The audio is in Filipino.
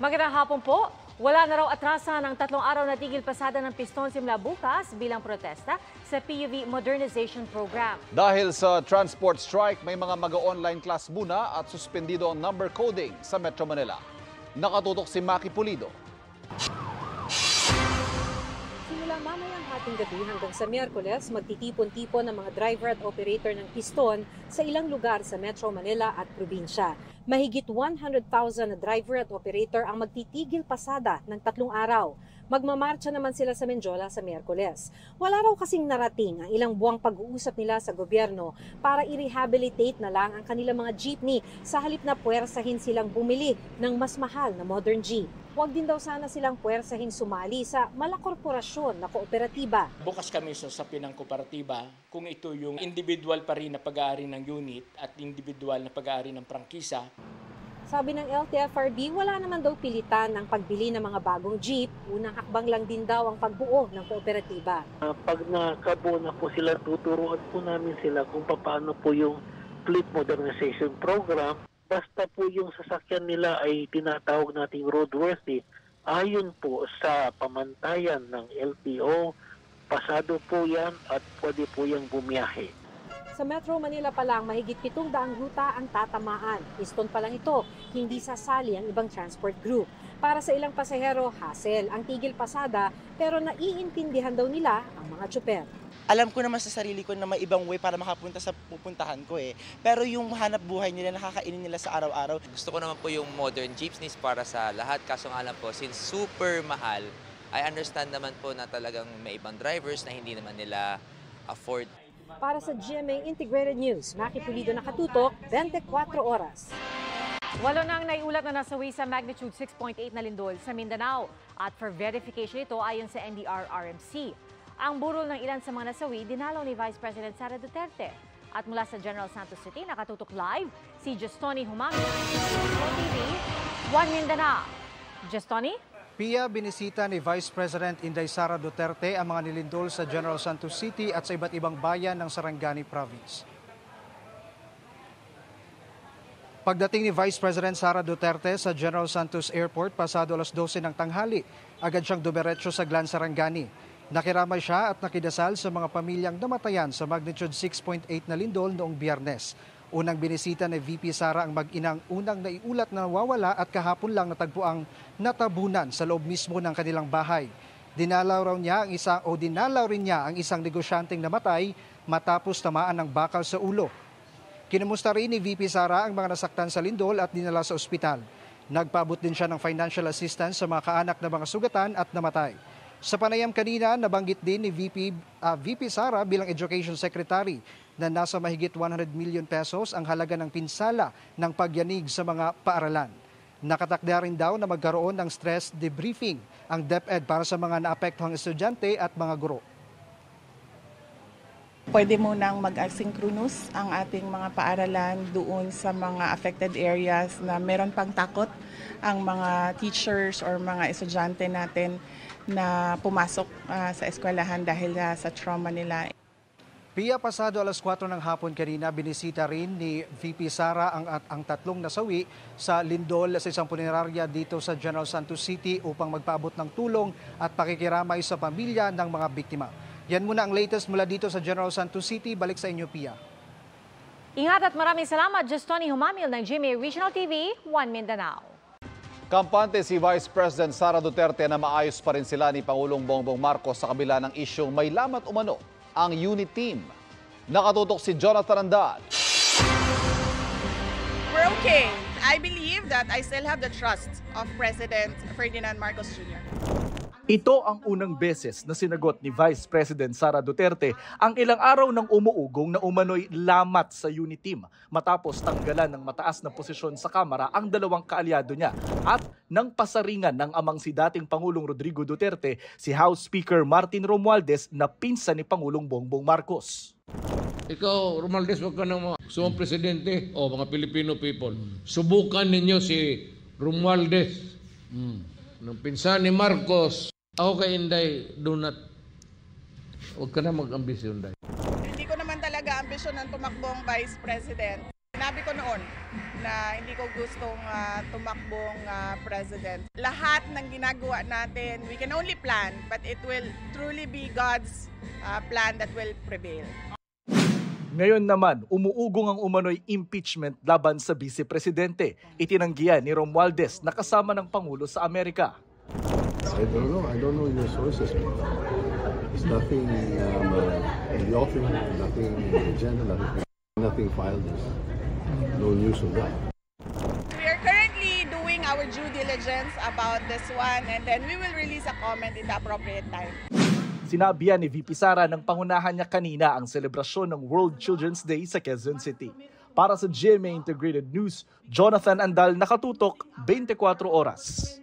Magandang hapon po. Wala na raw atrasan ng 3 araw na tigil pasada ng piston simula bukas bilang protesta sa PUV Modernization Program. Dahil sa transport strike, may mga mag-online class muna at suspendido ang number coding sa Metro Manila. Nakatutok si Maki Pulido. Simula mamayang hating gabi hanggang sa Miyerkules, magtitipon-tipon ang mga driver at operator ng piston sa ilang lugar sa Metro Manila at probinsya. Mahigit 100,000 na driver at operator ang magtitigil pasada ng 3 araw. Magmamarcha naman sila sa Menjola sa Miyerkules. Wala raw kasing narating ang ilang buwang pag-uusap nila sa gobyerno para i-rehabilitate na lang ang kanilang mga jeepney sa halip na puwersahin silang bumili ng mas mahal na modern jeep. Huwag din daw sana silang puwersahin sumali sa malakorporasyon na kooperatiba. Bukas kami sa usapin ng kooperatiba kung ito yung individual pa rin na pag-aari ng unit at individual na pag-aari ng prangkisa. Sabi ng LTFRB, wala naman daw pilitan ang pagbili ng mga bagong jeep. Unang hakbang lang din daw ang pagbuo ng kooperatiba. Pag nakabuo na po sila, tuturuan po namin sila kung paano po yung fleet modernization program. Basta po yung sasakyan nila ay tinatawag nating roadworthy, ayon po sa pamantayan ng LTO, pasado po yan at pwede po yung bumiyahe. Sa Metro Manila pa lang, mahigit 700 ruta ang tatamaan. Piston pa lang ito, hindi sasali ang ibang transport group. Para sa ilang pasahero, hassle ang tigil pasada, pero naiintindihan daw nila ang mga tsuper. Alam ko naman sa sarili ko na may ibang way para makapunta sa pupuntahan ko eh. Pero yung hanap buhay nila, nakakainin nila sa araw-araw. Gusto ko naman po yung modern jeepneys para sa lahat. Kaso nga lang po, since super mahal, I understand naman po na talagang may ibang drivers na hindi naman nila afford. Para sa GMA Integrated News, Maki Pulido, nakatutok, 24 oras. 8 nang naiulat na nasawi sa magnitude 6.8 na lindol sa Mindanao. At for verification ito ayon sa NDR-RMC. Ang burol ng ilan sa mga nasawi, dinalaw ni Vice President Sara Duterte. At mula sa General Santos City, nakatutok live si Justoni Humangil ng TV 1 Mindanao. Justoni? Pia, binisita ni Vice President Inday Sara Duterte ang mga nilindol sa General Santos City at sa iba't ibang bayan ng Sarangani Province. Pagdating ni Vice President Sara Duterte sa General Santos Airport pasado alas 12 ng tanghali, agad siyang dumiretso sa Glan Sarangani. Nakiramay siya at nakidasal sa mga pamilyang namatayan sa magnitude 6.8 na lindol noong Biyernes. Unang binisita ni VP Sara ang mag-inang unang naiulat na nawawala at kahapon lang natagpuang natabunan sa loob mismo ng kanilang bahay. Dinalaw rin niya ang isang negosyanteng namatay matapos tamaan ng bakal sa ulo. Kinumusta rin ni VP Sara ang mga nasaktan sa lindol at dinala sa ospital. Nagpaabot din siya ng financial assistance sa mga kaanak na mga sugatan at namatay. Sa panayam kanina, nabanggit din ni VP Sara bilang Education Secretary na nasa mahigit 100 million pesos ang halaga ng pinsala ng pagyanig sa mga paaralan. Nakatakda rin daw na magkaroon ng stress debriefing ang DepEd para sa mga naapektuhang estudyante at mga guro. Pwede munang mag-asynchronous ang ating mga paaralan doon sa mga affected areas na meron pang takot ang mga teachers or mga estudyante natin na pumasok sa eskwelahan dahil sa trauma nila. Pia, pasado alas 4 ng hapon kanina, binisita rin ni VP Sara ang 3 nasawi sa lindol sa isang punerarya dito sa General Santos City upang magpaabot ng tulong at pakikiramay sa pamilya ng mga biktima. Yan muna ang latest mula dito sa General Santos City. Balik sa inyo, Pia. Ingat at maraming salamat, Justoni Humangil ng GMA Regional TV 1 Mindanao. Kampante si Vice President Sara Duterte na maayos pa rin sila ni Pangulong Bongbong Marcos sa kabila ng isyong may lamat umano ang unit team. Nakatutok si Jonathan Andal. We're okay. I believe that I still have the trust of President Ferdinand Marcos Jr. Ito ang unang beses na sinagot ni Vice President Sara Duterte ang ilang araw ng umuugong na umano'y lamat sa unit team matapos tanggalan ng mataas na posisyon sa Kamara ang dalawang kaalyado niya at nang pasaringan ng amang si dating Pangulong Rodrigo Duterte, si House Speaker Martin Romualdez na pinsan ni Pangulong Bongbong Marcos. Ikaw, Romualdez, wag ka nang mga presidente o mga Filipino people. Subukan ninyo si Romualdez, ng pinsan ni Marcos. Ako kay Inday, huwag ka na mag-ambisyon, Inday. Hindi ko naman talaga ambisyon ng tumakbong Vice President. Sinabi ko noon na hindi ko gustong tumakbong president. Lahat ng ginagawa natin, we can only plan, but it will truly be God's plan that will prevail. Ngayon naman, umuugong ang umano'y impeachment laban sa Vice Presidente. Itinanggihan ni Romualdez na kasama ng Pangulo sa Amerika. I don't know your sources. It's nothing in the offing, nothing in the agenda, nothing filed. No news of that. We are currently doing our due diligence about this one, and then we will release a comment in the appropriate time. Sinabihan ni VP Sara ng pangunahan niya kanina ang selebrasyon ng World Children's Day sa Quezon City. Para sa GMA Integrated News, Jonathan Andal, nakatutok 24 oras.